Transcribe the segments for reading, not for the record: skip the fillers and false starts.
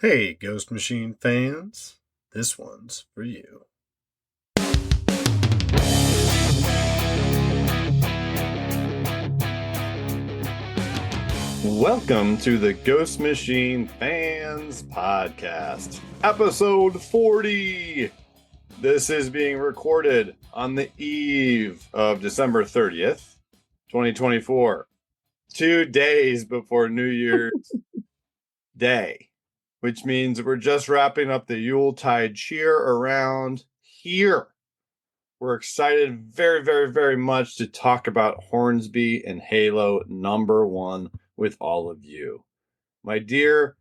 Hey, Ghost Machine fans, this one's for you. Welcome to the Ghost Machine Fans Podcast, episode 40. This is being recorded on the eve of December 30th, 2024, 2 days before New Year's Day, which means we're just wrapping up the Yuletide cheer around here. We're excited very, very, very much to talk about Hornsby and Halo #1 with all of you. My dear,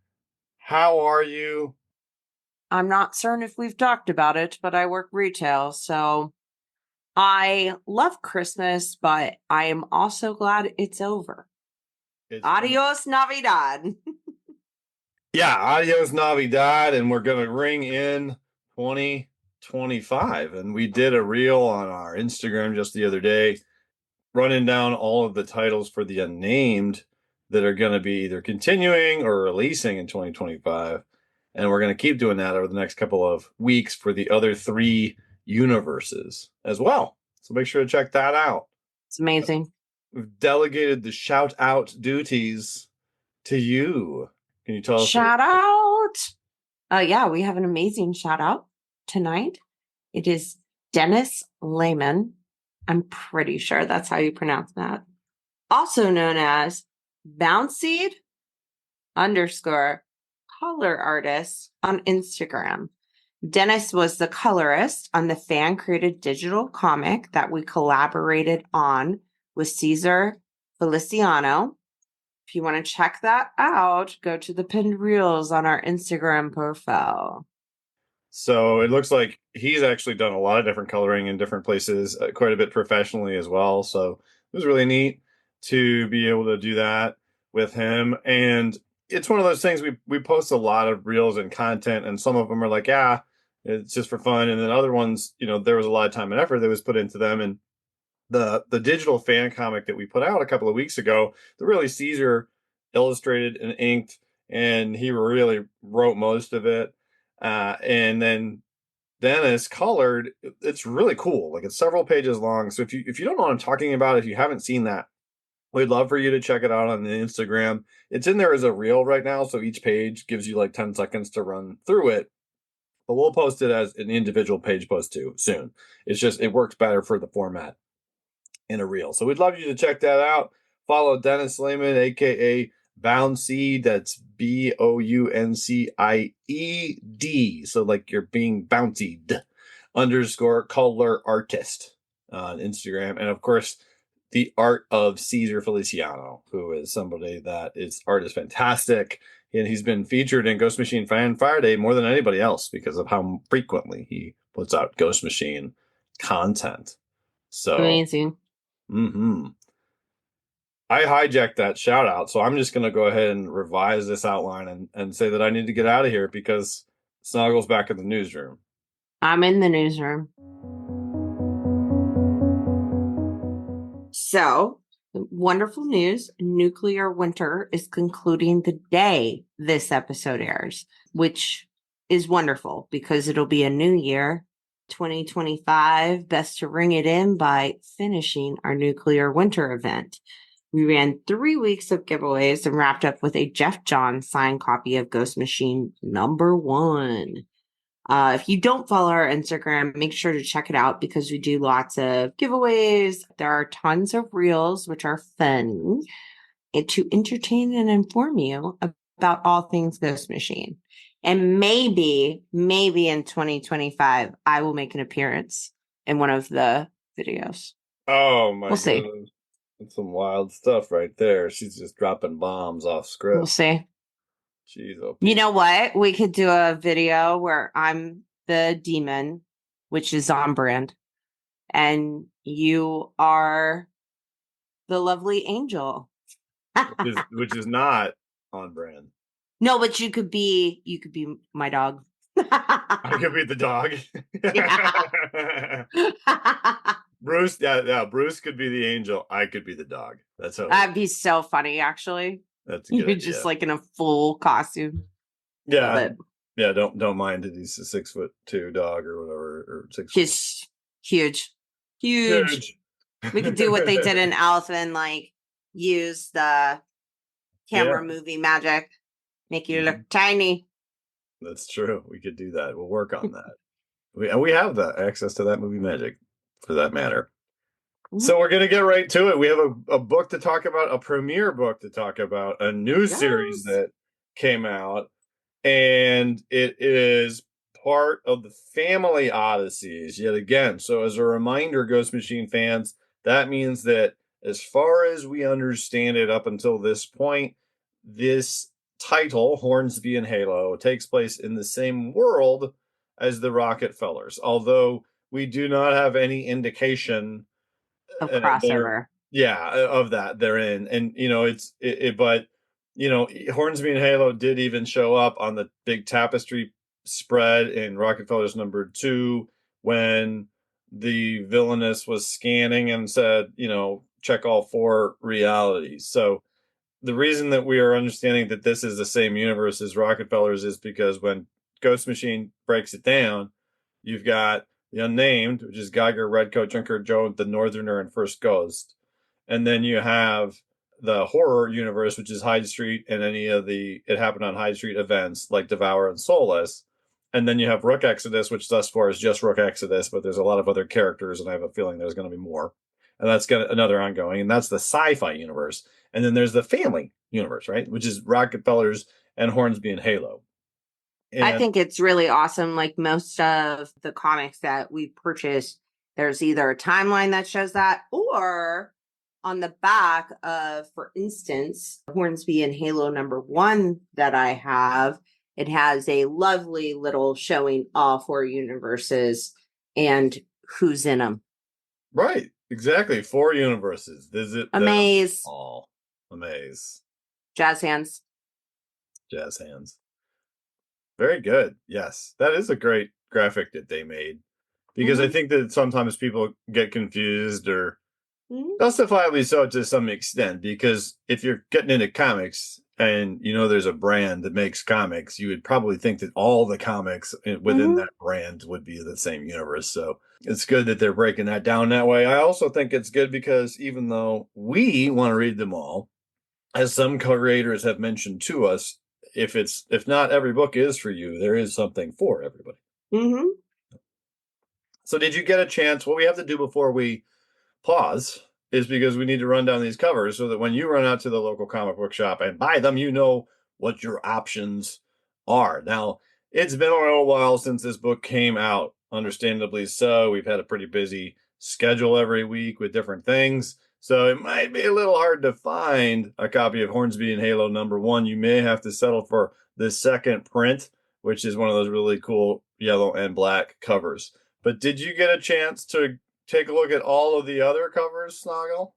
how are you? I'm not certain if we've talked about it, but I work retail, so I love Christmas, but I am also glad it's over. Adios, Navidad. Yeah, adios Navidad, and we're going to ring in 2025. And we did a reel on our Instagram just the other day, running down all of the titles for the unnamed that are going to be either continuing or releasing in 2025. And we're going to keep doing that over the next couple of weeks for the other 3 universes as well. So make sure to check that out. It's amazing. We've delegated the shout out duties to you. Can you tell us? Shout out. Yeah, we have an amazing shout out tonight. It is Dennis Lehman. I'm pretty sure that's how you pronounce that. Also known as Bounceed _ color artist on Instagram. Dennis was the colorist on the fan-created digital comic that we collaborated on with Cesar Feliciano. If you want to check that out, go to the pinned reels on our Instagram profile. So it looks like he's actually done a lot of different coloring in different places, quite a bit professionally as well. So it was really neat to be able to do that with him. And it's one of those things we post a lot of reels and content, and some of them are like, yeah, it's just for fun. And then other ones, there was a lot of time and effort that was put into them. And the digital fan comic that we put out a couple of weeks ago, the really Caesar illustrated and inked, and he really wrote most of it. And then Dennis colored. It's really cool. Like, it's several pages long. So if you don't know what I'm talking about, if you haven't seen that, we'd love for you to check it out on the Instagram. It's in there as a reel right now, so each page gives you like 10 seconds to run through it. But we'll post it as an individual page post too soon. It's just, it works better for the format in a reel. So we'd love you to check that out. Follow Dennis Lehman, aka Bounceed. That's BOUNCIED. So like you're being bouncied _ color artist on Instagram. And of course, the art of Cesar Feliciano, who is somebody that his art is fantastic. And he's been featured in Ghost Machine Fan Friday more than anybody else because of how frequently he puts out Ghost Machine content. So amazing. I hijacked that shout out, so I'm just going to go ahead and revise this outline and say that I need to get out of here because Snoggle's back in the newsroom. I'm in the newsroom. So, wonderful news. Nuclear winter is concluding the day this episode airs, which is wonderful because it'll be a new year, 2025. Best to ring it in by finishing our nuclear winter event. We ran 3 weeks of giveaways and wrapped up with a Jeff Johns signed copy of Ghost Machine #1. If you don't follow our Instagram, make sure to check it out because we do lots of giveaways. There are tons of reels, which are fun and to entertain and inform you about all things Ghost Machine. And maybe in 2025, I will make an appearance in one of the videos. Oh my God. See. That's some wild stuff right there. She's just dropping bombs off script. We'll see. Jeez, oh, you know what? We could do a video where I'm the demon, which is on brand, and you are the lovely angel, which is not on brand. No, but you could be my dog. I could be the dog. Bruce, yeah, Bruce could be the angel. I could be the dog. That's how. That'd be so funny, actually. That's a good idea. Just like in a full costume. Love Yeah. it. Yeah, don't mind that he's a 6'2" dog or whatever, or 6 foot. Just huge. Huge. Huge. We could do what they did in Elf and like use the Yeah. camera movie magic, make you Mhm. look tiny. That's true. We could do that. We'll work on that. And we have the access to that movie magic for that matter. Mhm. So we're gonna get right to it. We have a book to talk about, a premiere book to talk about, a new series Yes. that came out, and it is part of the Family Odysseys yet again. So as a reminder, Ghost Machine fans, that means that as far as we understand it up until this point, this title, Hornsby and Halo, takes place in the same world as the Rocketfellers, although we do not have any indication Of they're crossover. yeah of that they're in, and but Hornsby and Halo did even show up on the big tapestry spread in Rockefeller's #2 when the villainess was scanning and said, check all four realities. So the reason that we are understanding that this is the same universe as Rockefeller's is because when Ghost Machine breaks it down, you've got the Unnamed, which is Geiger, Redcoat, Junker Joe, the Northerner, and First Ghost. And then you have the horror universe, which is Hyde Street and any of the It Happened on Hyde Street events like Devour and Soulless. And then you have Rook Exodus, which thus far is just Rook Exodus, but there's a lot of other characters, and I have a feeling there's going to be more. And that's got another ongoing, and that's the sci-fi universe. And then there's the family universe, right? Which is Rockefellers and Hornsby and Halo. I And think it's really awesome. Like most of the comics that we purchased, there's either a timeline that shows that, or on the back of, for instance, Hornsby and Halo #1 that I have, it has a lovely little showing all four universes and who's in them. right, exactly. Four universes. Visit them Amaze. all. Amaze. Jazz hands. Jazz hands. Very good. Yes. That is a great graphic that they made. Because I Mm-hmm. think that sometimes people get confused, or Mm-hmm. justifiably so to some extent, because if you're getting into comics and there's a brand that makes comics, you would probably think that all the comics within Mm-hmm. that brand would be the same universe. So it's good that they're breaking that down that way. I also think it's good because even though we want to read them all, as some creators have mentioned to us, if not every book is for you, there is something for everybody. Mm-hmm. So did you get a chance? What we have to do before we pause is because we need to run down these covers so that when you run out to the local comic book shop and buy them, you know what your options are. Now, it's been a little while since this book came out, understandably so. We've had a pretty busy schedule every week with different things. So it might be a little hard to find a copy of Hornsby and Halo #1. You may have to settle for the second print, which is one of those really cool yellow and black covers. But did you get a chance to take a look at all of the other covers, Snoggle?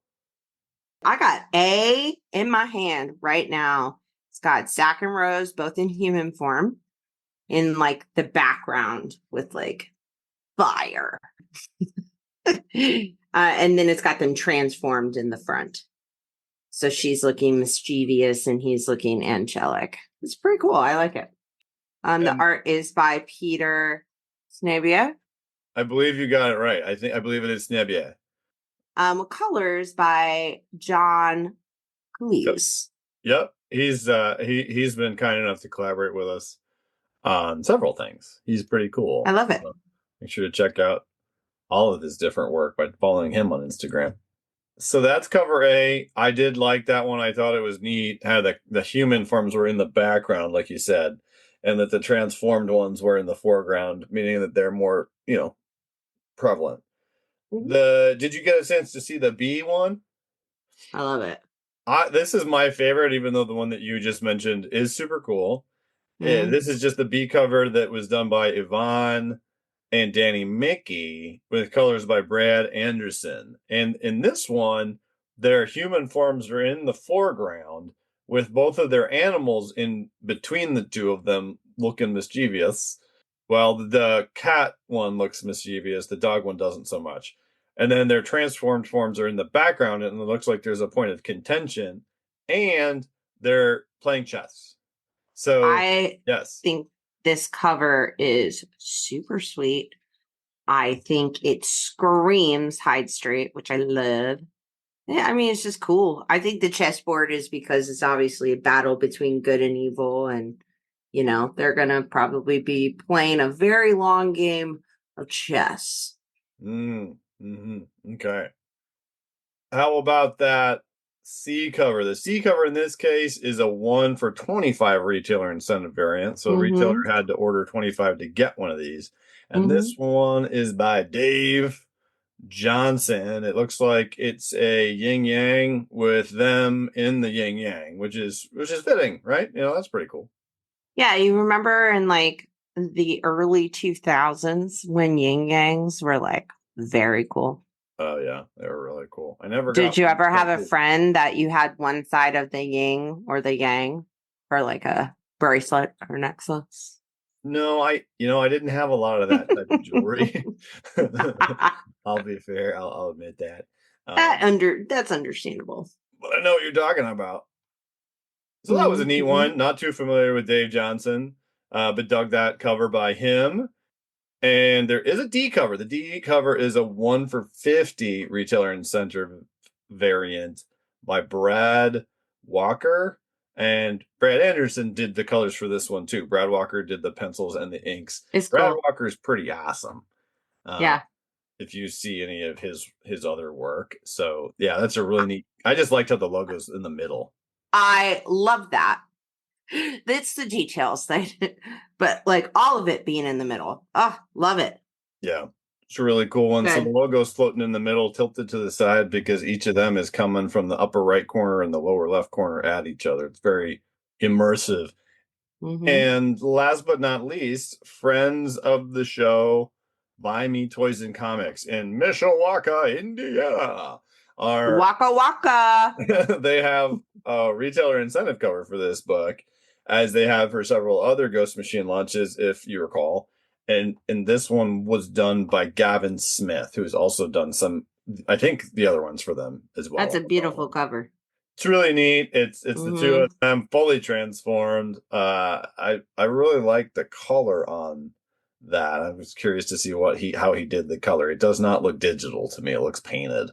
I got A in my hand right now. It's got Zach and Rose both in human form in like the background with like fire. And then it's got them transformed in the front. So she's looking mischievous and he's looking angelic. It's pretty cool. I like it. The And art is by Peter Snabia. I believe you got it right. I believe it is Nebia. Colors by John Cleese. Yep. He's been kind enough to collaborate with us on several things. He's pretty I cool. love it. So make sure to check out all of his different work by following him on Instagram. So that's cover A. I did like that one. I thought it was neat how the human forms were in the background, like you said, and that the transformed ones were in the foreground, meaning that they're more, prevalent. Mhm. Did you get a chance to see the B one? I love it. This is my favorite, even though the one that you just mentioned is super cool. Mhm. This is just the B cover that was done by Yvonne and Danny Mickey with colors by Brad Anderson. And in this one, their human forms are in the foreground with both of their animals in between the two of them looking mischievous. Well, the cat one looks mischievous, the dog one doesn't so much. And then their transformed forms are in the background, and it looks like there's a point of contention, and they're playing chess. So, I yes. think this cover is super sweet. I think it screams Hyde Street, which I love. Yeah, I mean, it's just cool. I think the chessboard is because it's obviously a battle between good and evil. And, they're going to probably be playing a very long game of chess. Okay. How about that C cover? The C cover in this case is a 1 for 25 retailer incentive variant. So a retailer Mm-hmm. had to order 25 to get one of these. And Mm-hmm. this one is by Dave Johnson. It looks like it's a yin yang with them in the yin yang, which is fitting, right? That's pretty cool. Yeah, you remember in like the early 2000s when yin yangs were like very cool. Oh yeah, they were really cool. I never Did got you one ever so have a cool. friend that you had one side of the yin or the yang for like a bracelet or necklace? No, I didn't have a lot of that type of jewelry. I'll be fair. I'll admit that. That's understandable. But I know what you're talking about. So that was a neat Mm-hmm. one. Not too familiar with Dave Johnson, but dug that cover by him. And there is a D cover. The D cover is a 1 for 50 retailer incentive variant by Brad Walker. And Brad Anderson did the colors for this one too. Brad Walker did the pencils and the inks. It's Brad cool. Walker is pretty awesome. Uh, Yeah. if you see any of his other work. So yeah, that's a really neat. I just liked how the logo's in the middle. I love that. It's the details but like all of it being in the middle. Oh, love it. Yeah. It's a really cool one. So the Good. logo's floating in the middle, tilted to the side because each of them is coming from the upper right corner and the lower left corner at each other. It's very immersive. Mm-hmm. And last but not least, friends of the show, Buy Me Toys and Comics in Mishawaka, Indiana, are Waka waka. they have a retailer incentive cover for this book, as they have for several other Ghost Machine launches, if you recall. And this one was done by Gavin Smith, who's also done some, I think, the other ones for them as That's well. a beautiful cover. It's really neat. It's the two Mm-hmm. of them fully transformed. I really like the color on that. I was curious to see how he did the color. It does not look digital to me. It looks painted,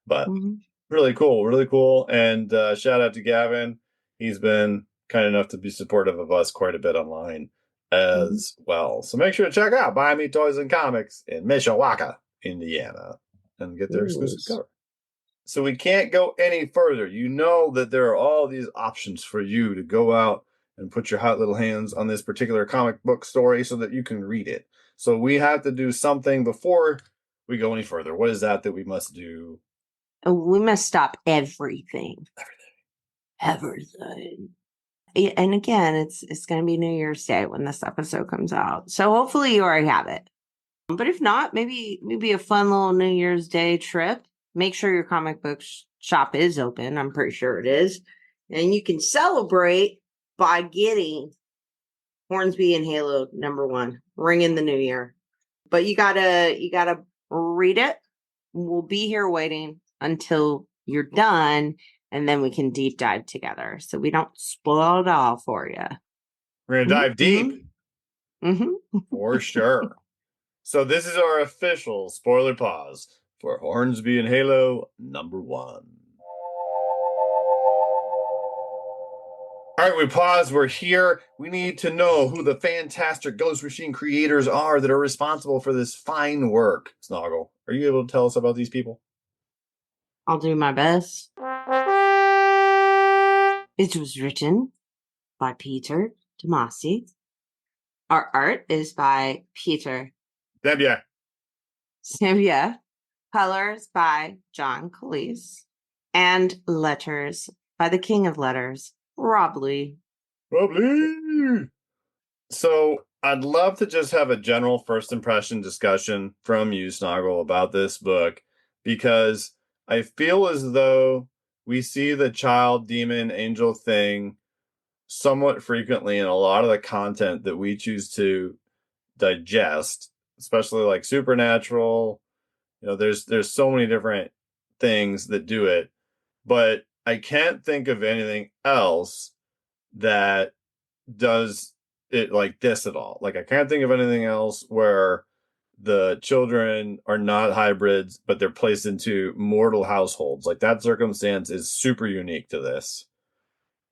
but Mm-hmm. really cool, really cool. And shout out to Gavin. He's been kind enough to be supportive of us quite a bit online Mm-hmm. as well. So make sure to check out Buy Me Toys and Comics in Mishawaka, Indiana, and get their exclusive Yes. cover. So we can't go any further. You know that there are all these options for you to go out and put your hot little hands on this particular comic book story so that you can read it. So we have to do something before we go any further. What is that we must do? We must stop everything. Everything. And again, it's going to be New Year's Day when this episode comes out. So hopefully you already have it. But if not, maybe a fun little New Year's Day trip. Make sure your comic book shop is open. I'm pretty sure it is. And you can celebrate by getting Hornsby and Halo #1, ring in the new year. But you gotta read it. We'll be here waiting until you're done, and then we can deep dive together so we don't spoil it all for you. We're going to dive deep Mm-hmm. for sure. So this is our official spoiler pause for Hornsby and Halo #1. All right, we pause. We're here. We need to know who the fantastic Ghost Machine creators are that are responsible for this fine work. Snoggle, are you able to tell us about these people? I'll do my best. It was written by Peter Tomasi. Our art is by Peter Debia. Snivia. Colors by John Cleese. And letters by the king of letters, Rob Lee. Probably. So I'd love to just have a general first impression discussion from you, Snoggle, about this book, because I feel as though we see the child, demon, angel thing somewhat frequently in a lot of the content that we choose to digest, especially like supernatural. There's so many different things that do it, but I can't think of anything else that does it like this at all. Like I can't think of anything else where the children are not hybrids, but they're placed into mortal households. Like that circumstance is super unique to this.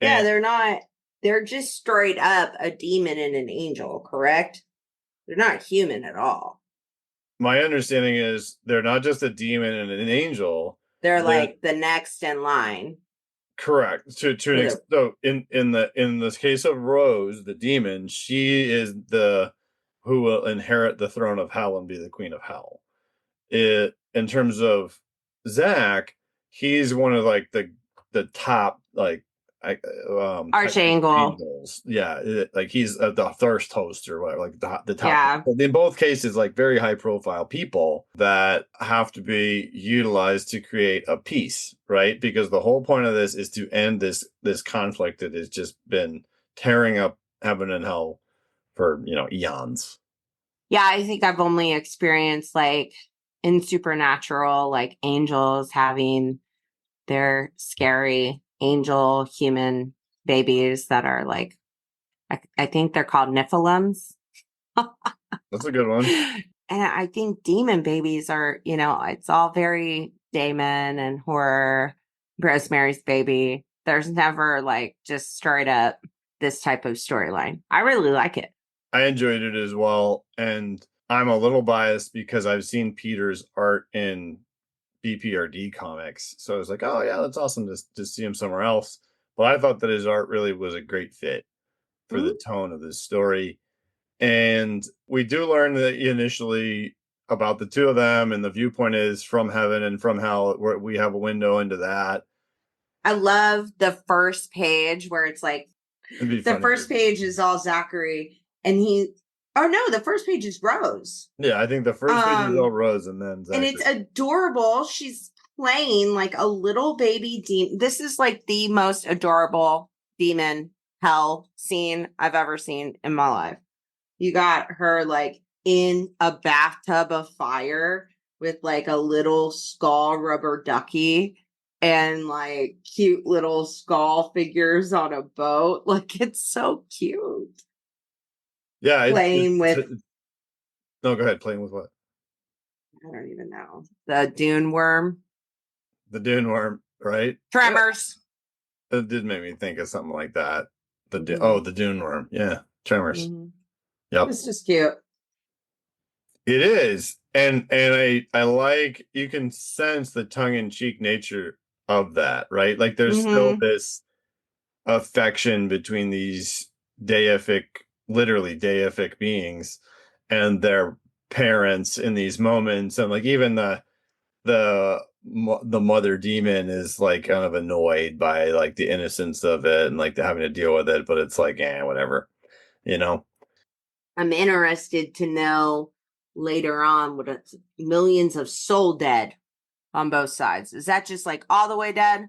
Yeah, And they're not, they're just straight up a demon and an angel, correct? They're not human at all. my understanding is they're not just a demon and an angel. They're They're like the next in line correct to an for extent. the. So in this case of Rose, the demon, she is the who will inherit the throne of hell and be the queen of hell. It in terms of Zach, he's one of like the top like I type of Archangel. angels. Yeah, like he's the thirst host or whatever, like the top. Yeah. But in both cases, like very high profile people that have to be utilized to create a peace, right? Because the whole point of this is to end this conflict that has just been tearing up heaven and hell for eons. Yeah, I think I've only experienced like in supernatural, like angels having their scary angel human babies that are like, I think they're called Nephilims. That's a good one. And I think demon babies are, it's all very Damon and horror, Rosemary's Baby. There's never like just straight up this type of storyline. I really like it. I enjoyed it as well, and I'm a little biased because I've seen Peter's art in BPRD comics, so I was like, "Oh yeah, that's awesome to see him somewhere else." But I thought that his art really was a great fit for the Mhm. tone of this story, and we do learn that initially about the two of them, and the viewpoint is from heaven and from hell. Where we have a window into that. I love the first page where it's like It'd be the funny. first page is all Zachary and oh no, the first page is Rose. Yeah, I think the first page is all Rose, and then And Zachary. it's adorable. She's playing like a little baby demon. This is like the most adorable demon hell scene I've ever seen in my life. You got her like in a bathtub of fire with like a little skull rubber ducky and like cute little skull figures on a boat. Like it's so cute. Yeah, Playing with, no, go ahead. Playing with what? I don't even know, the dune worm. The Dune Worm, right? Yeah, Tremors. it did make me think of something like that. Mm-hmm. The Dune Worm, yeah, Tremors. Mm-hmm. Yep, It's just cute. it is, and I like you can sense the tongue in cheek nature of that, right? Like there's still Mm-hmm. this affection between these deific, literally deific beings and their parents in these moments, and like even the mother demon is like kind of annoyed by like the innocence of it and like having to deal with it, but it's like whatever, you know. I'm interested to know later on what it's millions of soul dead on both sides. Is that just like all the way dead?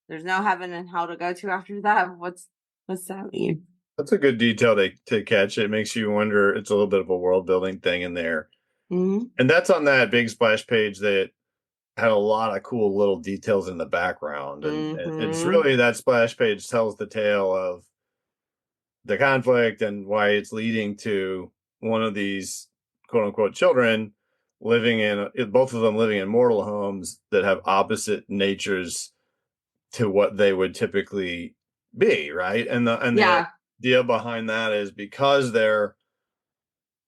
There's no heaven and hell to go to after that. What's that mean? That's a good detail to catch. It makes you wonder. It's a little bit of a world building thing in there, Mm-hmm. and that's on that big splash page that had a lot of cool little details in the background, and it's Mm-hmm. really that splash page tells the tale of the conflict and why it's leading to one of these quote unquote children living in both of them living in mortal homes that have opposite natures to what they would typically be, right? And the Yeah. idea behind that is because they're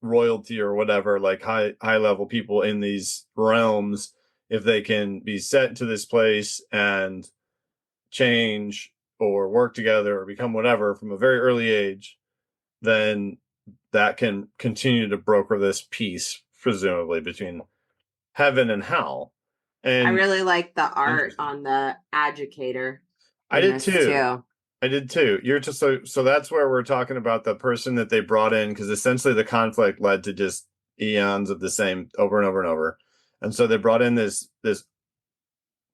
royalty or whatever, like high level people in these realms, if they can be sent to this place and change or work together or become whatever from a very early age, then that can continue to broker this peace, presumably between heaven and hell. I And really like the art interesting. on the educator I in did this too. too. I did too. You're just so that's where we're talking about the person that they brought in because essentially the conflict led to just eons of the same over and over and over. And so they brought in this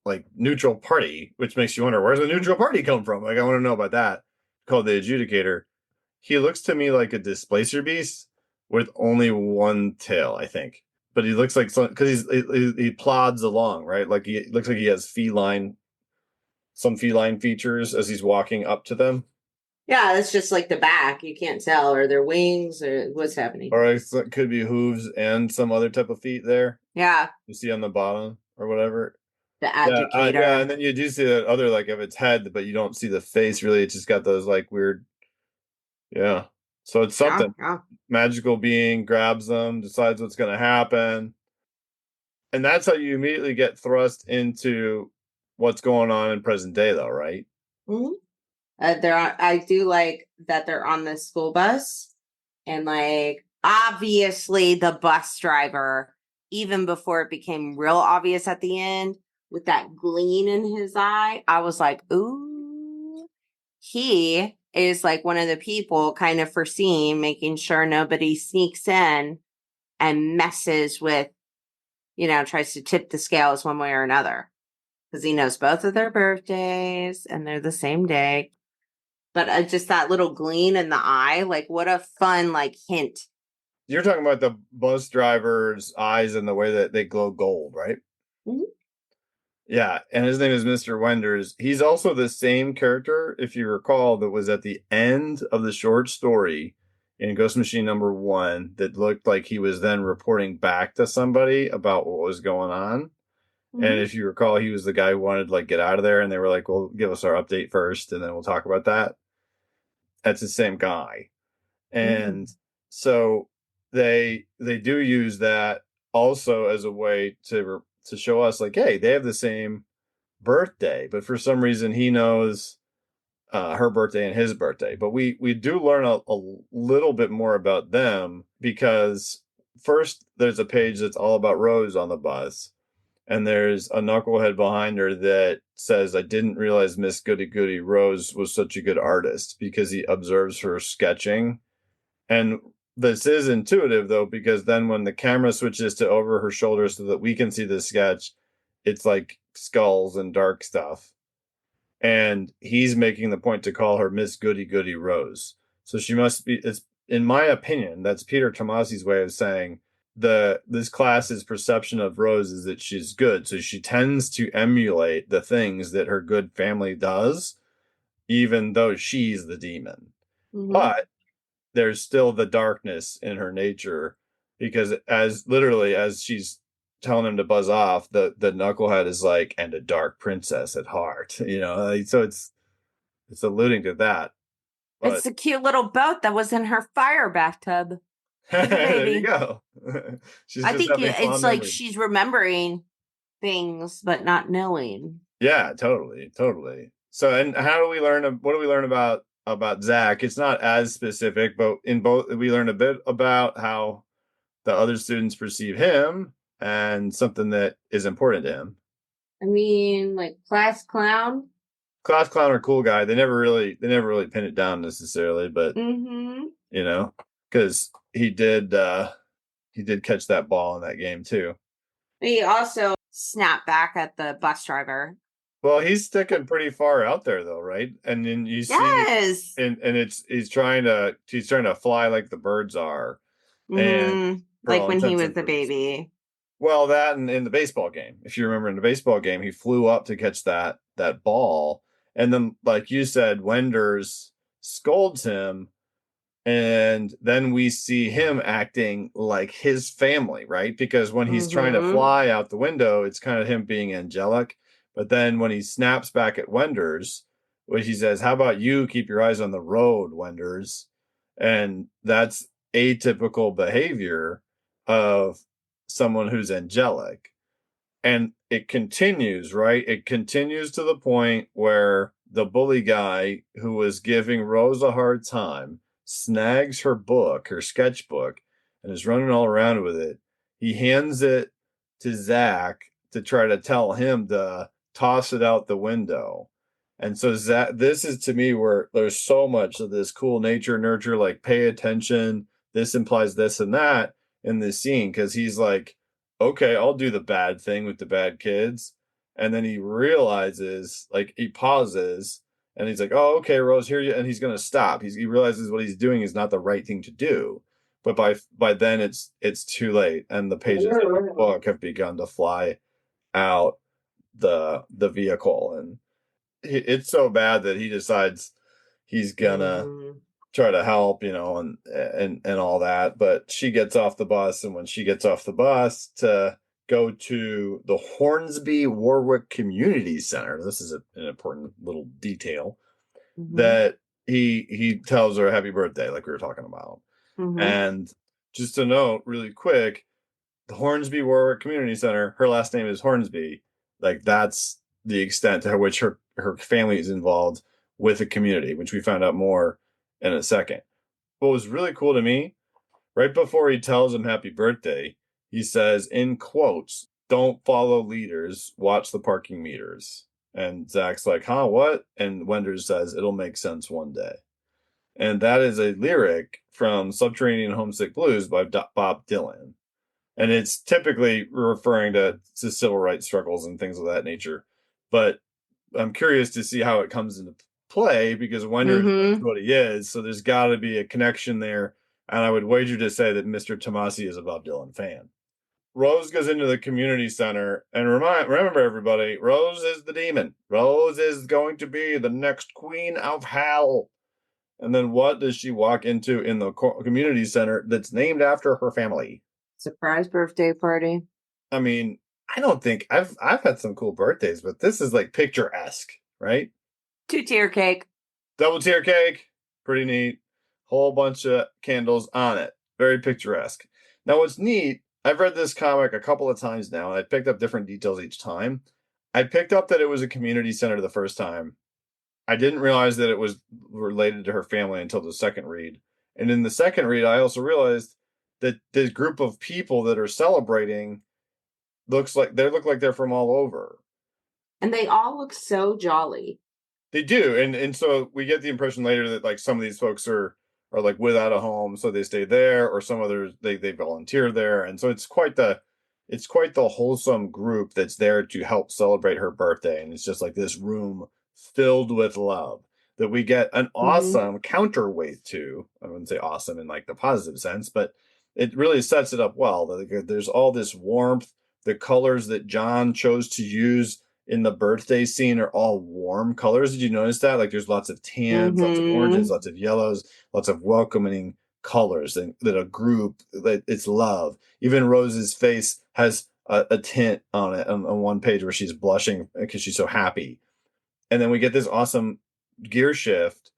like neutral party, which makes you wonder where's the neutral party come from? Like I want to know about that. Called the adjudicator. He looks to me like a displacer beast with only one tail, I think. But he looks like because he plods along, right? Like he looks like he has some feline features as he's walking up to them. Yeah, it's just like the back. You can't tell, or their wings, or what's happening. Or it could be hooves and some other type of feet there. Yeah, You see on the bottom or whatever. the Yeah, and educator. then you do see that other like of its head, but you don't see the face really. It's just got those like weird, yeah. So it's Yeah, something. yeah. Magical being grabs them, decides what's going to happen, and that's how you immediately get thrust into what's going on in present day, though, right? Mhm. I do like that they're on the school bus, and like obviously the bus driver, even before it became real obvious at the end, with that gleam in his eye, I was like, ooh, he is like one of the people kind of foreseeing, making sure nobody sneaks in and messes with, tries to tip the scales one way or another. Because he knows both of their birthdays and they're the same day. But just that little gleam in the eye, like what a fun like hint. You're talking about the bus driver's eyes and the way that they glow gold, right? Mhm. Yeah, and his name is Mr. Wenders. He's also the same character, if you recall, that was at the end of the short story in Ghost Machine #1 that looked like he was then reporting back to somebody about what was going on. And Mhm. if you recall, he was the guy who wanted to like get out of there, and they were like, "Well, give us our update first, and then we'll talk about that." That's the same guy, and Mhm. so they do use that also as a way to show us like, hey, they have the same birthday, but for some reason he knows her birthday and his birthday. But we do learn a little bit more about them because first there's a page that's all about Rose on the bus, and there's a knucklehead behind her that says, "I didn't realize Miss Goody Goody Rose was such a good artist," because he observes her sketching. And this is intuitive though, because then when the camera switches to over her shoulder so that we can see the sketch, it's like skulls and dark stuff, and he's making the point to call her Miss Goody Goody Rose. So she must be. It's in my opinion, that's Peter Tomasi's way of saying this class's perception of Rose is that she's good. So she tends to emulate the things that her good family does, even though she's the demon. Mhm. But there's still the darkness in her nature because as literally as she's telling him to buzz off, the knucklehead is like, and a dark princess at heart, like, so it's alluding to that. It's But the cute little boat that was in her fire bathtub with the there you baby. go. She's I just think having it's fond like memories. she's remembering things but not knowing. Yeah, totally, totally. So, and how do we learn? What do we learn about Zach? It's not as specific, but in both we learn a bit about how the other students perceive him and something that is important to him. I mean, like class clown. Class clown or cool guy, they never really pin it down necessarily, but Mm-hmm. you know, because he did catch that ball in that game too. He also snapped back at the bus driver. Well, he's sticking pretty far out there though, right? And then you see, Yes. and it's he's trying to fly like the birds are, and Mm-hmm. for Like all when he intents was and the purposes. baby. Well, that and in the baseball game, if you remember in the baseball game, he flew up to catch that ball, and then like you said, Wenders scolds him, and then we see him acting like his family, right? Because when he's trying to Mm-hmm. fly out the window, it's kind of him being angelic. But then when he snaps back at Wenders, which he says, "How about you keep your eyes on the road, Wenders?" And that's atypical behavior of someone who's angelic. And it continues, right? It continues to the point where the bully guy who was giving Rose a hard time snags her book, her sketchbook, and is running all around with it. He hands it to Zach to try to tell him to toss it out the window. And so Zach, this is to me where there's so much of this cool nature nurture, like pay attention. This implies this and that in this scene because he's like, okay, I'll do the bad thing with the bad kids. And then he realizes, like, he pauses and he's like, oh, okay, Rose, here you, and he's going to stop. He realizes what he's doing is not the right thing to do. But by then it's too late, and the pages of the book have begun to fly out the vehicle, and it's so bad that he decides he's gonna Mm-hmm. try to help, and all that. But she gets off the bus, and when she gets off the bus to go to the Hornsby Warwick Community Center, this is an important little detail Mm-hmm. that he tells her happy birthday, like we were talking about. Mm-hmm. And just to note, really quick, the Hornsby Warwick Community Center, her last name is Hornsby. Like that's the extent to which her family is involved with the community, which we found out more in a second. What was really cool to me, right before he tells him happy birthday, he says in quotes, "Don't follow leaders, watch the parking meters." And Zach's like, "Huh, what?" And Wenders says, "It'll make sense one day." And that is a lyric from Subterranean Homesick Blues by Bob Dylan. And it's typically referring to civil rights struggles and things of that nature. But I'm curious to see how it comes into play because Wenders knows Mm-hmm. what he is. So there's got to be a connection there. And I would wager to say that Mr. Tomasi is a Bob Dylan fan. Rose goes into the community center and remember everybody, Rose is the demon. Rose is going to be the next queen of hell. And then what does she walk into in the community center that's named after her family? Surprise birthday party. I mean, I don't think I've had some cool birthdays, but this is like picturesque, right? 2-tier cake. Double tier cake, pretty neat. Whole bunch of candles on it, very picturesque. Now, what's neat, I've read this comic a couple of times now, and I picked up different details each time. I picked up that it was a community center the first time. I didn't realize that it was related to her family until the second read. And in the second read, I also realized that this group of people that are celebrating look like they're from all over. And they all look so jolly. They do, and so we get the impression later that like some of these folks are like without a home, so they stay there, or some others they volunteer there, and so it's quite the wholesome group that's there to help celebrate her birthday, and it's just like this room filled with love that we get an Mm-hmm. awesome counterweight to. I wouldn't say awesome in like the positive sense, but it really sets it up well. There's all this warmth. The colors that John chose to use in the birthday scene are all warm colors. Did you notice that? Like there's lots of tans, lots of oranges, Mm-hmm. lots of yellows, lots of welcoming colors that a group that it's love. Even Rose's face has a tint on it on one page where she's blushing because she's so happy. And then we get this awesome gear shift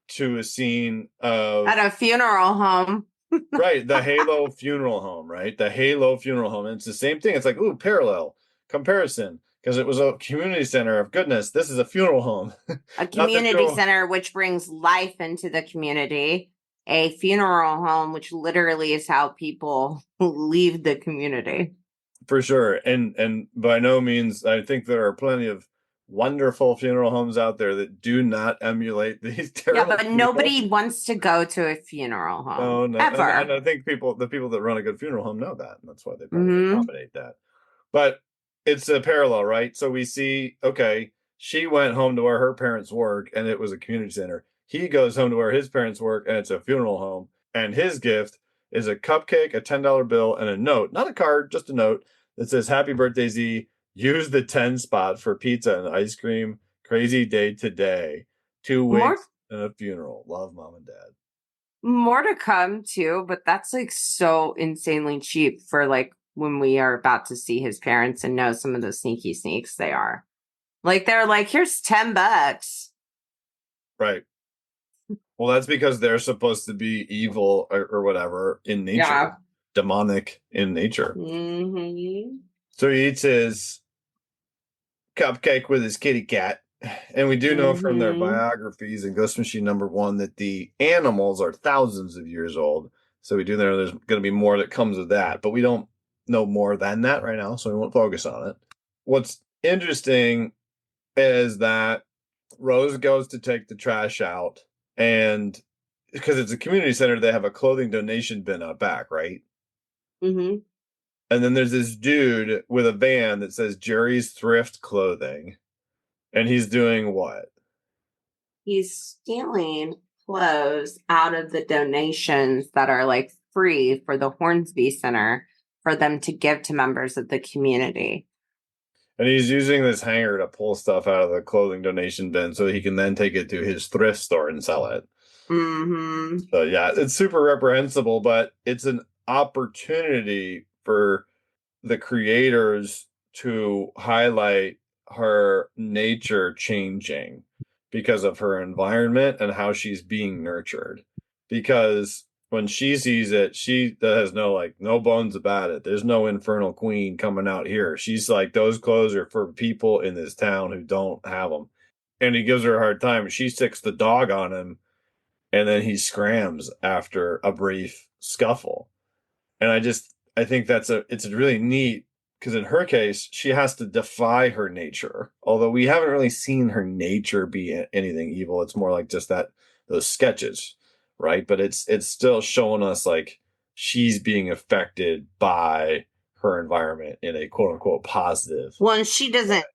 to a scene At of a funeral home. right, the Halo funeral home, right? The Halo funeral home. And it's the same thing. It's like, ooh, parallel comparison. Because it was a community center of goodness. This is a funeral home. A Not the community funeral center which brings life into the community. A funeral home, which literally is how people leave the community. for sure. And by no means, I think there are plenty of wonderful funeral homes out there that do not emulate these Yeah, terrible but people. nobody wants to go to a funeral home No, no, and ever. I think the people that run a good funeral home know that, and that's why they probably Mm-hmm. accommodate that. But it's a parallel, right? So we see, okay, she went home to where her parents work, and it was a community center. He goes home to where his parents work, and it's a funeral home. And his gift is a cupcake, a $10 bill, and a note, not a card, just a note that says, "Happy birthday, Z. Use the 10 spot for pizza and ice cream. Crazy day today. Two More wigs and a funeral. Love, mom and dad." more to come too, but that's like so insanely cheap for like when we are about to see his parents and know some of the sneaky sneaks they are. Like they're like, here's $10. Right. Well, that's because they're supposed to be evil or whatever in nature, Yeah. demonic in nature. Mm-hmm. So he eats his cupcake with his kitty cat. And we do know from their Mm-hmm. biographies in Ghost Machine #1 that the animals are thousands of years old. So we do know there's going to be more that comes of that, but we don't know more than that right now, so we won't focus on it. What's interesting is that Rose goes to take the trash out, and because it's a community center, they have a clothing donation bin out back, right? Mm-hmm. And then there's this dude with a van that says Jerry's Thrift Clothing. And he's doing what? He's stealing clothes out of the donations that are like free for the Hornsby Center for them to give to members of the community. And he's using this hanger to pull stuff out of the clothing donation bin so he can then take it to his thrift store and sell it. Mm-hmm. So yeah, it's super reprehensible, but it's an opportunity for the creators to highlight her nature changing because of her environment and how she's being nurtured. Because when she sees it, she has no bones about it. There's no infernal queen coming out here. She's like, those clothes are for people in this town who don't have them. And he gives her a hard time. She sticks the dog on him, and then he scrams after a brief scuffle. And I think it's really neat because in her case, she has to defy her nature. Although we haven't really seen her nature be anything evil. It's more like just those sketches, right? But it's still showing us like she's being affected by her environment in a quote unquote positive. Well, and she doesn't,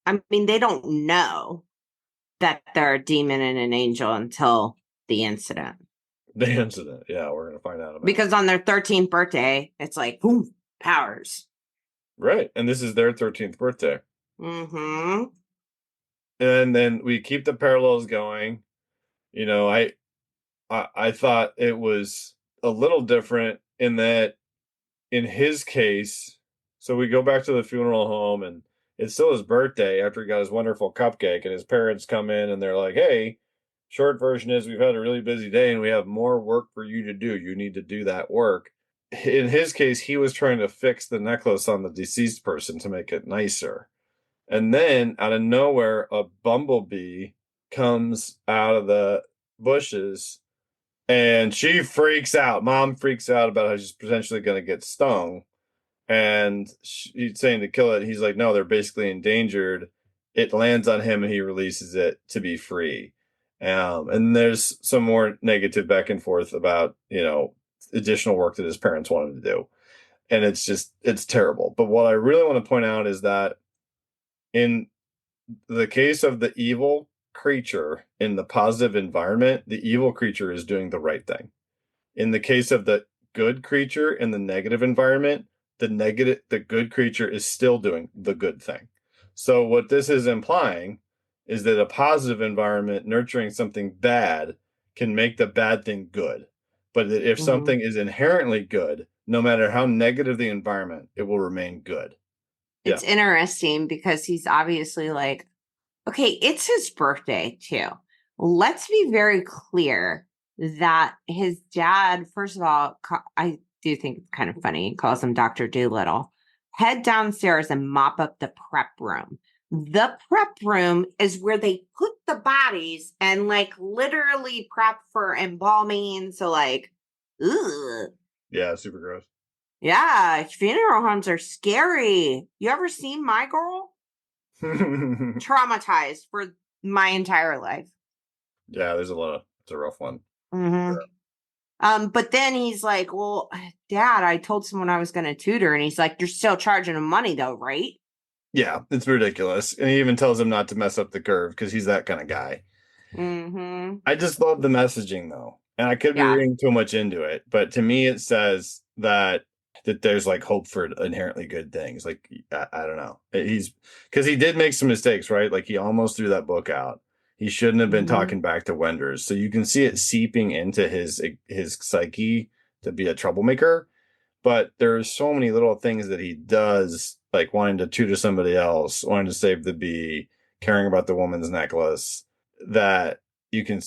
I mean, they don't know that they're a demon and an angel until the incident. The incident, yeah, we're gonna find out about because on their 13th birthday, it's like, boom, powers. Right, and this is their 13th birthday. Mm-hmm. And then we keep the parallels going. You know, I thought it was a little different in that in his case, so we go back to the funeral home and it's still his birthday after he got his wonderful cupcake, and his parents come in and they're like, "Hey, short version is we've had a really busy day and we have more work for you to do. You need to do that work." In his case, he was trying to fix the necklace on the deceased person to make it nicer. And then out of nowhere, a bumblebee comes out of the bushes and she freaks out. Mom freaks out about how she's potentially going to get stung. And he's saying to kill it. He's like, no, they're basically endangered. It lands on him and he releases it to be free. And there's some more negative back and forth about, additional work that his parents want him to do. And it's terrible. But what I really want to point out is that in the case of the evil creature in the positive environment, the evil creature is doing the right thing. In the case of the good creature in the negative environment, the good creature is still doing the good thing. So what this is implying is that a positive environment nurturing something bad can make the bad thing good. But that if something is inherently good, no matter how negative the environment, it will remain good. It's interesting because he's obviously like, okay, it's his birthday too. Let's be very clear that his dad, first of all, I do think it's kind of funny. He calls him Dr. Doolittle. Head downstairs and mop up the prep room. The prep room is where they put the bodies and like literally prep for embalming. So like, ugh. Yeah, super gross. Yeah, funeral homes are scary. You ever seen My Girl? Yeah, Traumatized for my entire life. there's it's a rough one. Mm-hmm. Sure. But then he's like, well, Dad, I told someone I was going to tutor. And he's like, you're still charging him money though, right? Yeah, it's ridiculous. And he even tells him not to mess up the curve because he's that kind of guy. Mm-hmm. I just love the messaging though. And I could be Yeah. reading too much into it, but to me it says that there's like hope for inherently good things. Like I don't know. He's because he did make some mistakes, right? Like he almost threw that book out. He shouldn't have been talking back to Wenders. So you can see it seeping into his psyche to be a troublemaker. But there's so many little things that he does, like wanting to tutor somebody else, wanting to save the bee, caring about the woman's necklace, that you can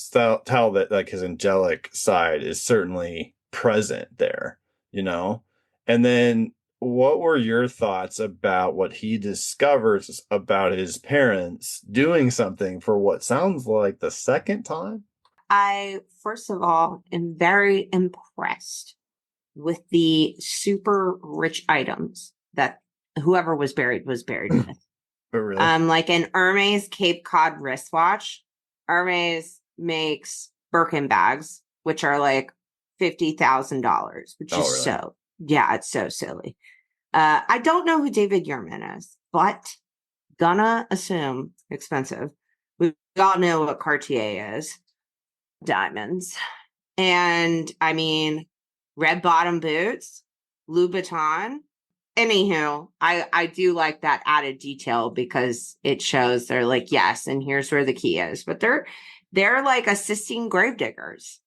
tell that like his angelic side is certainly present there, you know? And then what were your thoughts about what he discovers about his parents doing something for what sounds like the second time? I, first of all, am very impressed with the super rich items that whoever was buried with. But really? Like an Hermes Cape Cod wristwatch. Hermes makes Birkin bags, which are like $50,000, which is Really? yeah, it's so silly. I don't know who David Yurman is, but gonna assume expensive. We all know what Cartier is. Diamonds. And I mean, red bottom boots, Louboutin. Anywho, I do like that added detail because it shows they're like, yes, and here's where the key is. But they're like assisting gravediggers.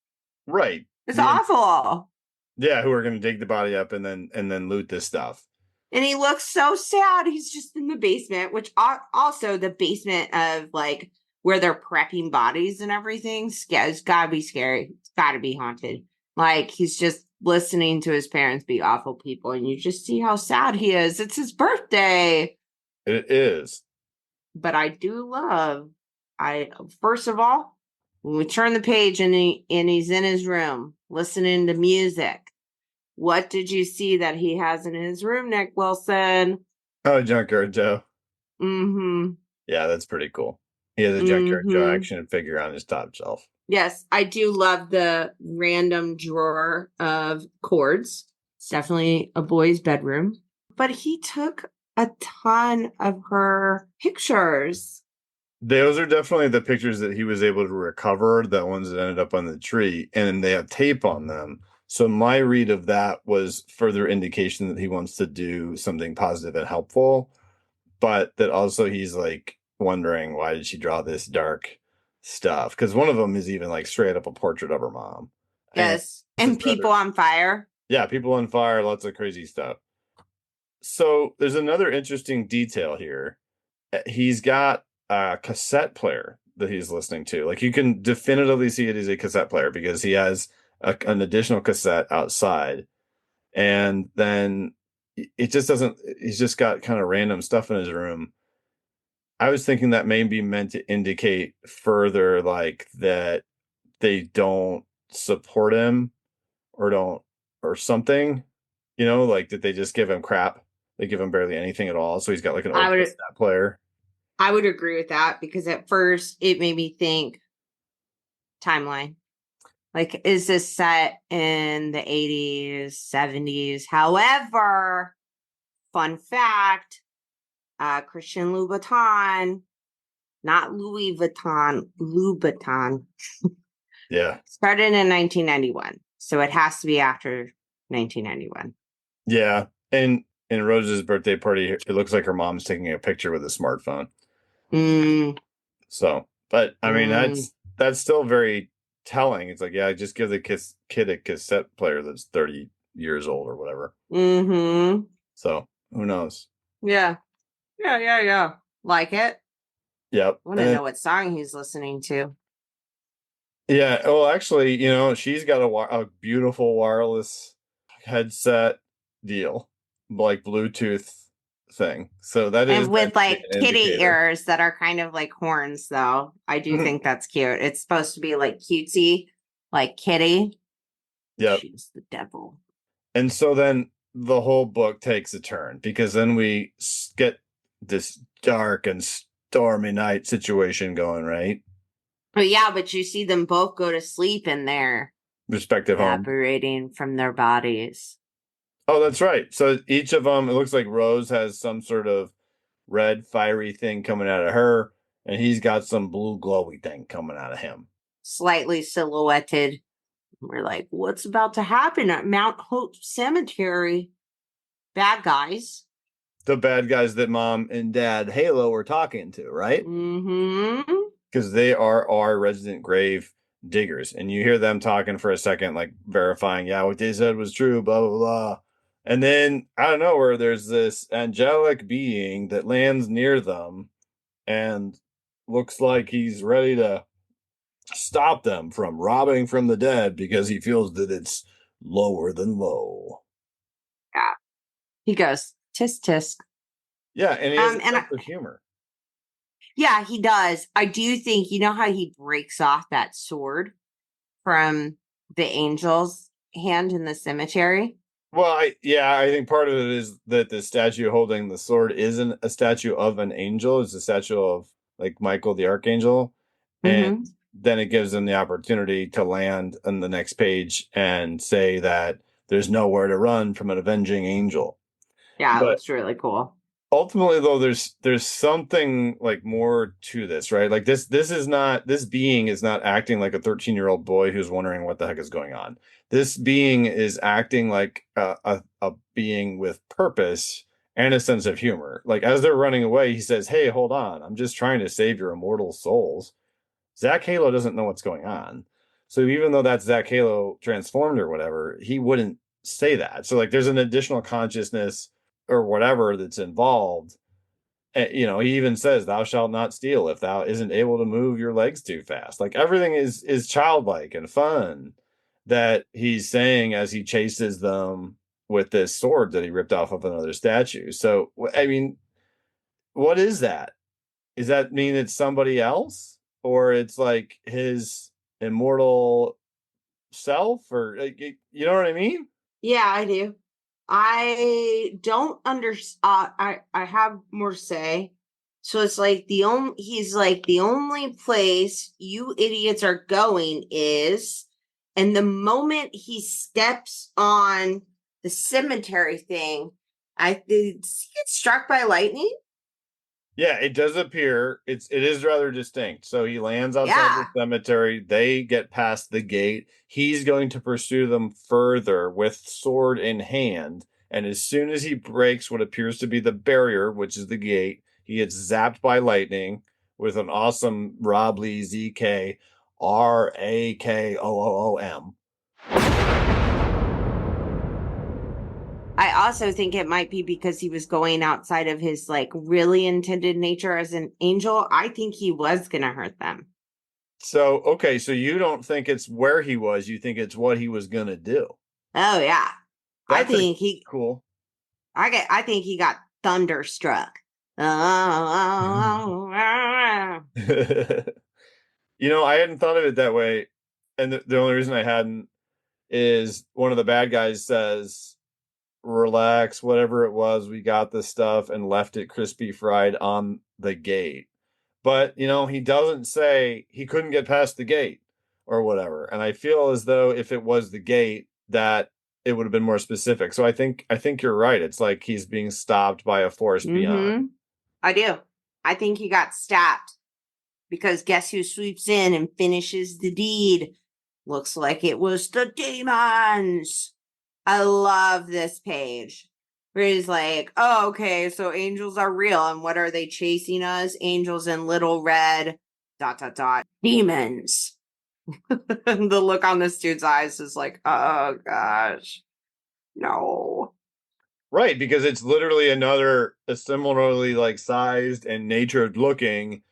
Right. It's awful. Yeah, who are going to dig the body up and then loot this stuff. And he looks so sad. He's just in the basement, which also the basement of like where they're prepping bodies and everything. It's gotta be scary. It's gotta be haunted. Like he's just listening to his parents be awful people, and you just see how sad he is. It's his birthday. It is. But I do love. First of all, when we turn the page and he's in his room listening to music. What did you see that he has in his room, Nick Wilson? Oh, Junkyard Joe. Mm-hmm. Yeah, that's pretty cool. He has a Junkyard Joe action figure on his top shelf. Yes, I do love the random drawer of cords. It's definitely a boy's bedroom. But he took a ton of her pictures. Those are definitely the pictures that he was able to recover, the ones that ended up on the tree, and they have tape on them. So my read of that was further indication that he wants to do something positive and helpful, but that also he's like wondering, why did she draw this dark stuff? Because one of them is even like straight up a portrait of her mom. Yes. And people on fire. Yeah, people on fire, lots of crazy stuff. So there's another interesting detail here. He's got a cassette player that he's listening to. Like you can definitively see it as a cassette player because he has an additional cassette outside, and then it just doesn't. He's just got kind of random stuff in his room. I was thinking that may be meant to indicate further, like that they don't support him or something. You know, like that they just give him crap. They give him barely anything at all. So he's got like an old cassette player. I would agree with that because at first it made me think timeline. Like, is this set in the 80s, 70s? However, fun fact, Christian Louboutin, not Louis Vuitton, Louboutin. Yeah. Started in 1991. So it has to be after 1991. Yeah. And in Rose's birthday party, it looks like her mom's taking a picture with a smartphone. So, but I mean, that's still very telling. It's like, yeah, just give the kid a cassette player that's 30 years old or whatever. So who knows? Yeah. Like it? Yep. I want to know what song he's listening to. Yeah. Well, actually, you know, she's got a beautiful wireless headset deal, like Bluetooth thing. So that is, and with like kitty ears that are kind of like horns, though. I do think that's cute. It's supposed to be like cutesy, like kitty. Yep. She's the devil. And so then the whole book takes a turn because then we get this dark and stormy night situation going, right? Oh yeah, but you see them both go to sleep in their respective homes, operating from their bodies. Oh, that's right. So each of them, it looks like Rose has some sort of red fiery thing coming out of her, and he's got some blue glowy thing coming out of him. Slightly silhouetted. We're like, what's about to happen at Mount Hope Cemetery? Bad guys. The bad guys that Mom and Dad Halo were talking to, right? Because they are our resident grave diggers. And you hear them talking for a second, like verifying, yeah, what they said was true, blah, blah, blah. And then, out of nowhere, there's this angelic being that lands near them and looks like he's ready to stop them from robbing from the dead because he feels that it's lower than low. Yeah. He goes, tisk, tisk. Yeah, and he has a sense of humor. Yeah, he does. I do think, you know how he breaks off that sword from the angel's hand in the cemetery? Well, I think part of it is that the statue holding the sword isn't a statue of an angel. It's a statue of like Michael the Archangel. And then it gives them the opportunity to land on the next page and say that there's nowhere to run from an avenging angel. Yeah, it looks really cool. ultimately though, there's something like more to this, right? Like this is not, this being is not acting like a 13-year-old boy who's wondering what the heck is going on. This being is acting like a being with purpose and a sense of humor. Like as they're running away, he says, "Hey, hold on, I'm just trying to save your immortal souls." Zach Halo doesn't know what's going on. So even though that's Zach Halo transformed or whatever, he wouldn't say that. So like there's an additional consciousness or whatever that's involved. You know, he even says, "Thou shalt not steal if thou isn't able to move your legs too fast." Like everything is childlike and fun that he's saying as he chases them with this sword that he ripped off of another statue. So I mean, what is that? Does that mean it's somebody else? Or it's like his immortal self? Or like, you know what I mean? Yeah, I do. I don't under I have more to say. So it's like he's like the only place you idiots are going is, and the moment he steps on the cemetery thing, does he get struck by lightning? Yeah, it does appear. It is rather distinct. So he lands outside the Yeah. cemetery. They get past the gate. He's going to pursue them further with sword in hand. And as soon as he breaks what appears to be the barrier, which is the gate, he gets zapped by lightning with an awesome Rob Lee ZK RAKOOOM. I also think it might be because he was going outside of his like really intended nature as an angel. I think he was going to hurt them. So, okay, so you don't think it's where he was, you think it's what he was going to do. Oh yeah. I That's a think he cool. I think he got thunderstruck. You know, I hadn't thought of it that way. And the only reason I hadn't is one of the bad guys says, "Relax, whatever it was, we got this stuff," and left it crispy fried on the gate. But, you know, he doesn't say he couldn't get past the gate or whatever. And I feel as though if it was the gate, that it would have been more specific. So I think you're right. It's like he's being stopped by a force beyond. Mm-hmm. I do. I think he got stabbed because guess who sweeps in and finishes the deed? Looks like it was the demons. I love this page where he's like, oh, okay, so angels are real. And what are they chasing us? Angels in little red, ... demons. The look on this dude's eyes is like, oh gosh, no. Right, because it's literally another a similarly like sized and natured looking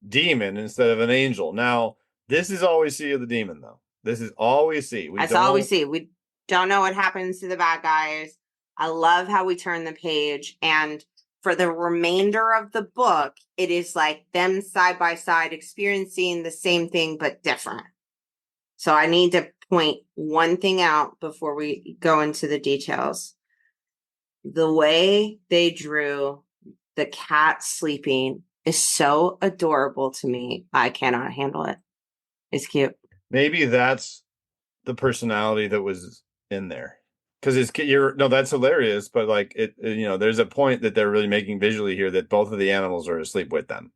demon instead of an angel. Now, this is all we see of the demon though. This is all we see. We That's all we don't. see. We don't know what happens to the bad guys. I love how we turn the page. And for the remainder of the book, it is like them side by side experiencing the same thing, but different. So I need to point one thing out before we go into the details. The way they drew the cat sleeping is so adorable to me. I cannot handle it. It's cute. Maybe that's the personality that was in there. Because you're no, that's hilarious, but like you know, there's a point that they're really making visually here that both of the animals are asleep with them.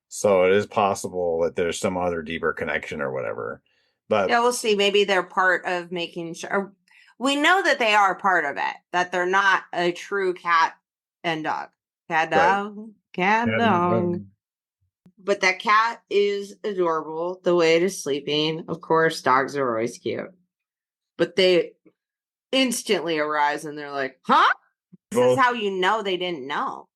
So it is possible that there's some other deeper connection or whatever. But Yeah, we'll see. Maybe they're part of making sure. We know that they are part of it, that they're not a true cat and dog. Cat right. dog, cat dog. But that cat is adorable the way it is sleeping. Of course, dogs are always cute. But they instantly arise and they're like, huh? This is Both. how you know they didn't know.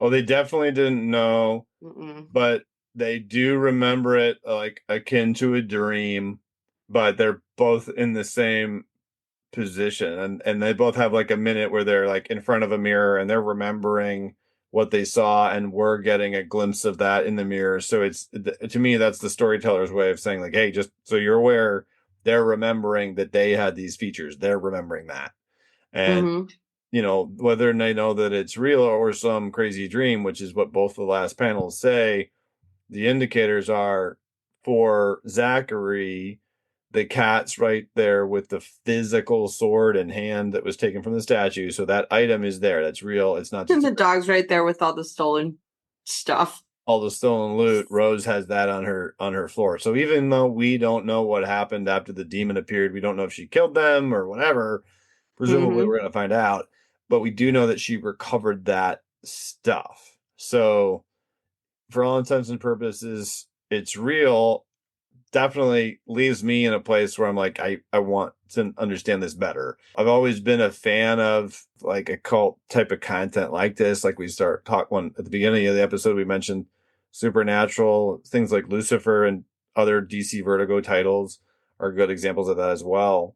Oh, they definitely didn't know, Mm-mm. but they do remember it like akin to a dream. But they're both in the same position, and they both have like a minute where they're like in front of a mirror and they're remembering what they saw, and we're getting a glimpse of that in the mirror. So it's, to me, that's the storyteller's way of saying like, hey, just so you're aware, they're remembering that they had these features, they're remembering that. And Mm-hmm. you know, whether they know that it's real or some crazy dream, which is what both the last panels say, the indicators are for Zachary the cat's right there with the physical sword and hand that was taken from the statue. So that item is there. That's real. It's not And just the dog's right there with all the stolen stuff. all the stolen loot. Rose has that on her floor. So even though we don't know what happened after the demon appeared, we don't know if she killed them or whatever. Presumably, Mm-hmm. we're going to find out. But we do know that she recovered that stuff. So, for all intents and purposes, it's real. Definitely leaves me in a place where I'm like, I want to understand this better. I've always been a fan of like a cult type of content like this. Like we start talk one at the beginning of the episode, we mentioned supernatural things like Lucifer and other DC Vertigo titles are good examples of that as well.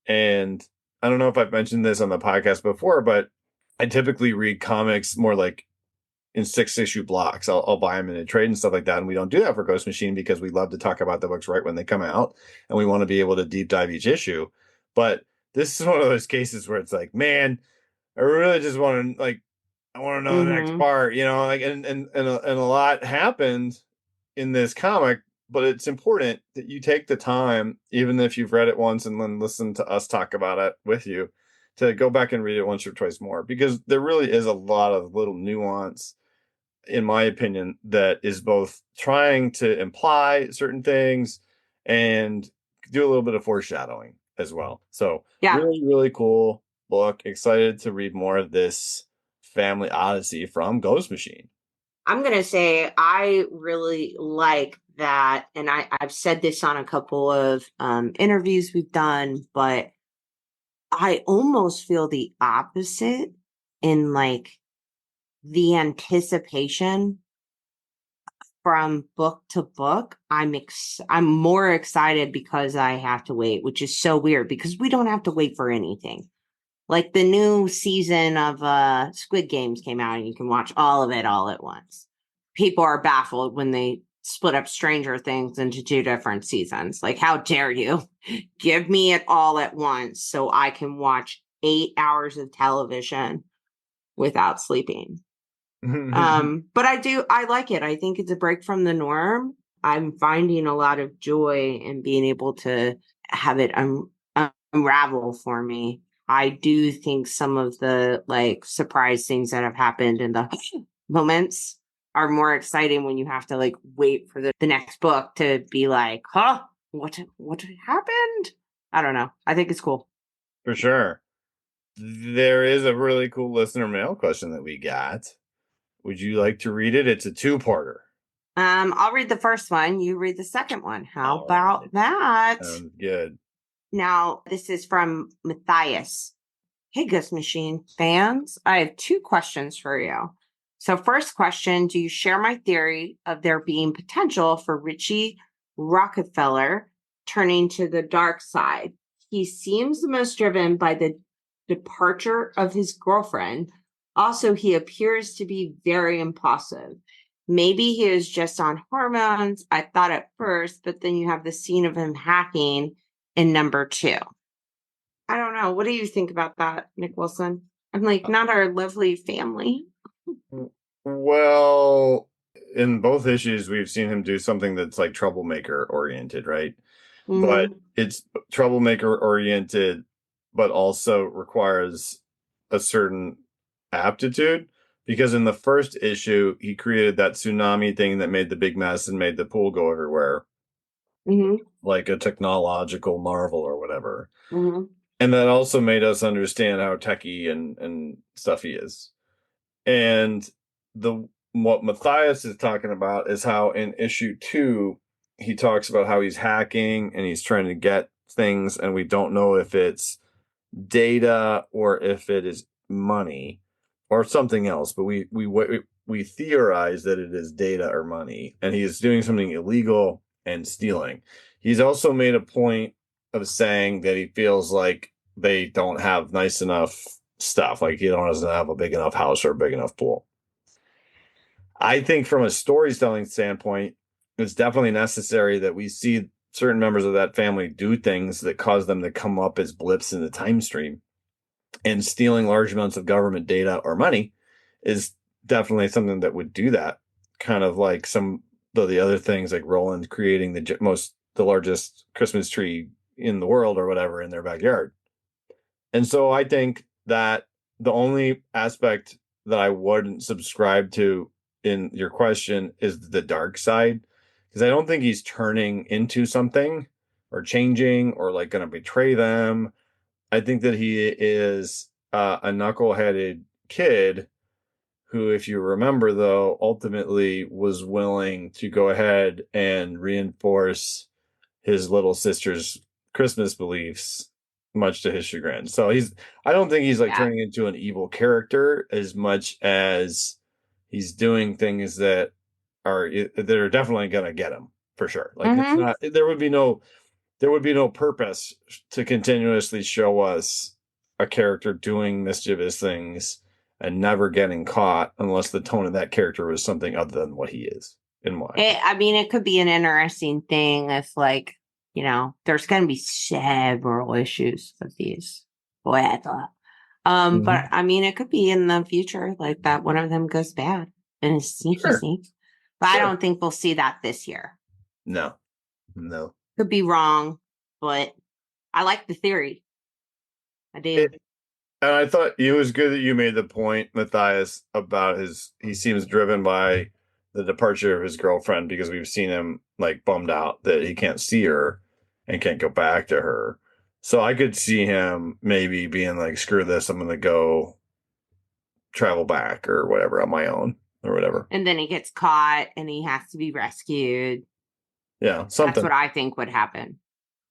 And I don't know if I've mentioned this on the podcast before, but I typically read comics more like in 6 issue blocks. I'll buy them in a trade and stuff like that. And we don't do that for Ghost Machine because we love to talk about the books right when they come out and we want to be able to deep dive each issue. But this is one of those cases where it's like, man, I really just want to like, I want to know the next Mm-hmm. part, you know, like, and a lot happened in this comic, but it's important that you take the time, even if you've read it once and then listen to us talk about it with you, to go back and read it once or twice more because there really is a lot of little nuance in my opinion, that is both trying to imply certain things and do a little bit of foreshadowing as well. So, Yeah. really, really cool book. Excited to read more of this Family Odyssey from Ghost Machine. I'm going to say I really like that. And I've said this on a couple of interviews we've done, but I almost feel the opposite in like the anticipation from book to book. I'm more excited because I have to wait, which is so weird because we don't have to wait for anything. Like the new season of Squid Games came out and you can watch all of it all at once. People are baffled when they split up Stranger Things into two different seasons. Like, how dare you give me it all at once so I can watch 8 hours of television without sleeping? But I like it. I think it's a break from the norm. I'm finding a lot of joy in being able to have it unravel for me. I do think some of the like surprise things that have happened in the moments are more exciting when you have to like wait for the next book to be like, huh, what happened? I don't know. I think it's cool. For sure. There is a really cool listener mail question that we got. Would you like to read it? It's a two-parter. I'll read the first one. You read the second one. How All right. about that? Good. Now, this is from Matthias. Hey, Ghost Machine fans. I have two questions for you. So, first question, do you share my theory of there being potential for Ritchie Rocketfeller turning to the dark side? He seems the most driven by the departure of his girlfriend. Also, he appears to be very impulsive. Maybe he is just on hormones, I thought at first, but then you have the scene of him hacking in number 2. I don't know. What do you think about that, Nick Wilson? I'm like, not our lovely family. Well, in both issues, we've seen him do something that's like troublemaker oriented, right? But Mm-hmm. it's troublemaker oriented, but also requires a certain aptitude. Because in the first issue, he created that tsunami thing that made the big mess and made the pool go everywhere, Mm-hmm. like a technological marvel or whatever. Mm-hmm. And that also made us understand how techy and stuff he is. And the what Matthias is talking about is how in issue 2 he talks about how he's hacking and he's trying to get things, and we don't know if it's data or if it is money or something else. But we theorize that it is data or money, and he is doing something illegal and stealing. He's also made a point of saying that he feels like they don't have nice enough stuff. Like he doesn't have a big enough house or a big enough pool. I think from a storytelling standpoint, it's definitely necessary that we see certain members of that family do things that cause them to come up as blips in the time stream. And stealing large amounts of government data or money is definitely something that would do that. Kind of like some of the other things, like Roland creating the largest Christmas tree in the world or whatever in their backyard. And so I think that the only aspect that I wouldn't subscribe to in your question is the dark side, because I don't think he's turning into something or changing or like going to betray them. I think that he is a knuckleheaded kid who, if you remember, though, ultimately was willing to go ahead and reinforce his little sister's Christmas beliefs, much to his chagrin. So I don't think he's like Yeah. turning into an evil character as much as he's doing things that are definitely going to get him for sure. Like it's Mm-hmm. not, there would be no purpose to continuously show us a character doing mischievous things and never getting caught unless the tone of that character was something other than what he is, in my opinion. I mean, it could be an interesting thing if, like, there's going to be several issues with these. Boy, I thought. But Mhm. I mean, it could be in the future, like that one of them goes bad and is sneaky Sure. sneak. But I Sure. don't think we'll see that this year. No. No. Could be wrong, but I like the theory. I do. It, and I thought it was good that you made the point, Matthias, about he seems driven by the departure of his girlfriend because we've seen him like bummed out that he can't see her and can't go back to her. So I could see him maybe being like, screw this, I'm going to go travel back or whatever on my own or whatever. And then he gets caught and he has to be rescued. Yeah, That's something. what I think would happen.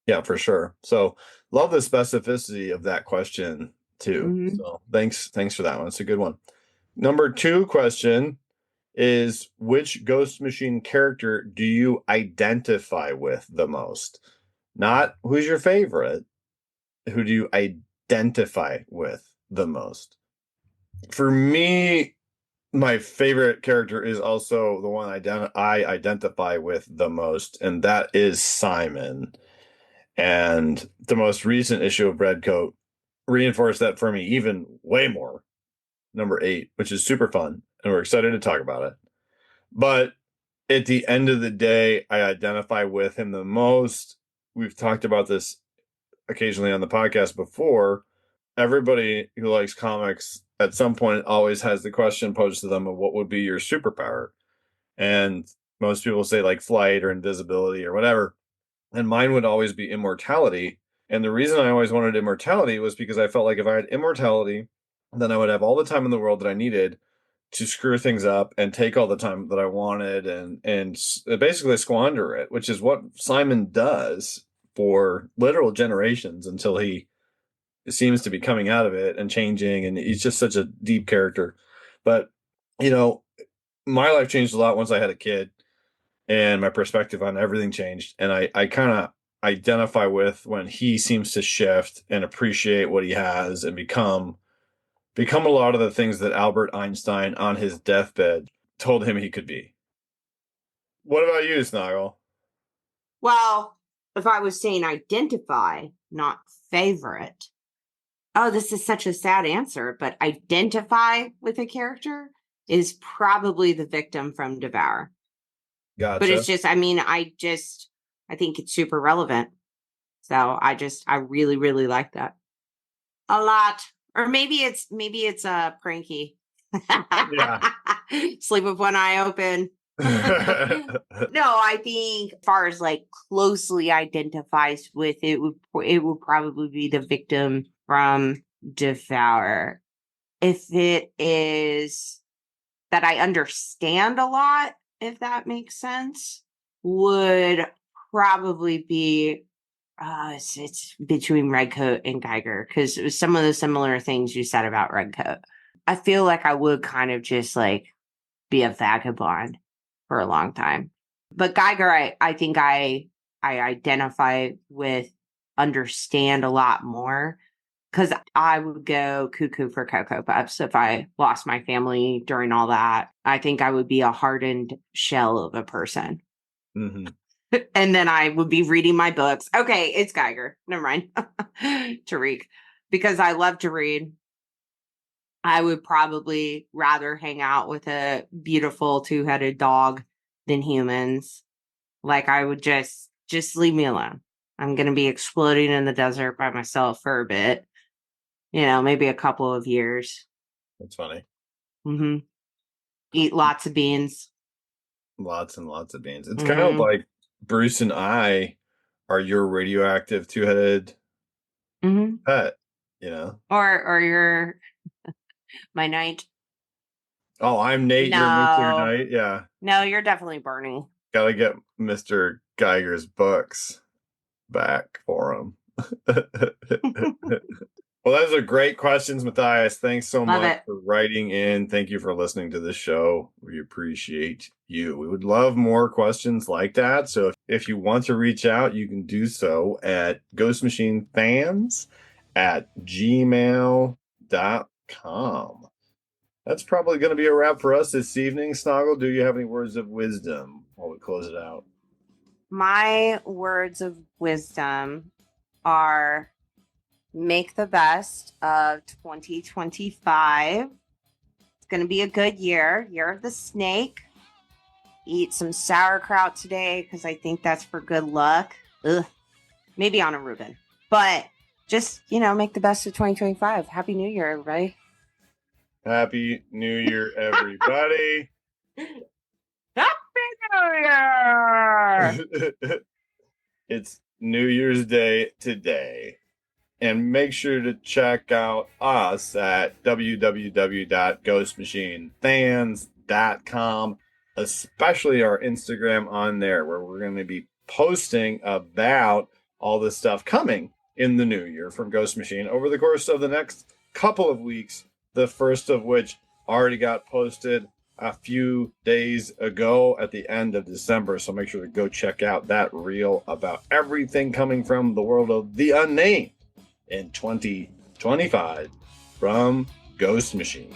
Yeah, for sure. So love the specificity of that question too. Mm-hmm. So thanks for that one. It's a good one. Number 2 question is, which Ghost Machine character do you identify with the most? Not who's your favorite, who do you identify with the most? For me, my favorite character is also the one I identify with the most, and that is Simon. And the most recent issue of Redcoat reinforced that for me even way more. Number 8, which is super fun, and we're excited to talk about it. But at the end of the day, I identify with him the most. We've talked about this occasionally on the podcast before. Everybody who likes comics at some point always has the question posed to them of what would be your superpower. And most people say like flight or invisibility or whatever. And mine would always be immortality. And the reason I always wanted immortality was because I felt like if I had immortality, then I would have all the time in the world that I needed to screw things up and take all the time that I wanted and basically squander it, which is what Simon does for literal generations until he seems to be coming out of it and changing. And he's just such a deep character. But, you know, my life changed a lot once I had a kid and my perspective on everything changed. And I kind of identify with when he seems to shift and appreciate what he has and become a lot of the things that Albert Einstein on his deathbed told him he could be. What about you, Snoggle? Well, if I was saying identify, not favorite. Oh, this is such a sad answer, but identify with a character is probably the victim from Devour. But it's Gotcha. just, I mean, I think it's super relevant. So I really, really like that a lot. Or maybe it's a pranky. Yeah. Sleep with one eye open. No, I think as far as like closely identifies with it would probably be the victim from Devour. If it is that I understand a lot, if that makes sense, would probably be it's between Redcoat and Geiger because some of the similar things you said about Redcoat. I feel like I would kind of just like be a vagabond for a long time. But Geiger, I think I identify with, understand a lot more because I would go cuckoo for Cocoa Puffs if I lost my family during all that. I think I would be a hardened shell of a person. Hmm. And then I would be reading my books. Okay, it's Geiger. Never mind. Tariq. Because I love to read. I would probably rather hang out with a beautiful two-headed dog than humans. Like I would just leave me alone. I'm going to be exploding in the desert by myself for a bit. Maybe a couple of years. That's funny. Mm-hmm. Eat lots of beans. Lots and lots of beans. It's kind of like Bruce and I are your radioactive two-headed pet, Or you're my knight. Oh, I'm Nate, your nuclear knight. Yeah. No, you're definitely Bernie. Gotta get Mr. Geiger's books back for him. Well, those are great questions, Matthias. Thanks so much for writing in. Thank you for listening to the show. We appreciate you. We would love more questions like that. So if you want to reach out, you can do so at ghostmachinefans@gmail.com. That's probably going to be a wrap for us this evening. Snoggle, do you have any words of wisdom while we close it out? My words of wisdom are make the best of 2025. It's going to be a good year of the snake. Eat some sauerkraut today because I think that's for good luck. Ugh. Maybe on a Reuben. But just, make the best of 2025. Happy New Year, everybody. Happy New Year, everybody. Happy New Year! It's New Year's Day today. And make sure to check out us at www.ghostmachinefans.com, especially our Instagram on there, where we're going to be posting about all the stuff coming in the new year from Ghost Machine over the course of the next couple of weeks, the first of which already got posted a few days ago at the end of December. So make sure to go check out that reel about everything coming from the world of the unnamed in 2025 from Ghost Machine.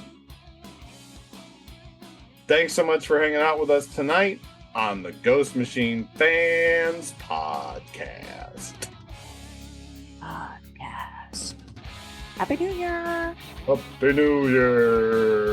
Thanks so much for hanging out with us tonight on the Ghost Machine Fans Podcast. Happy New Year! Happy New Year!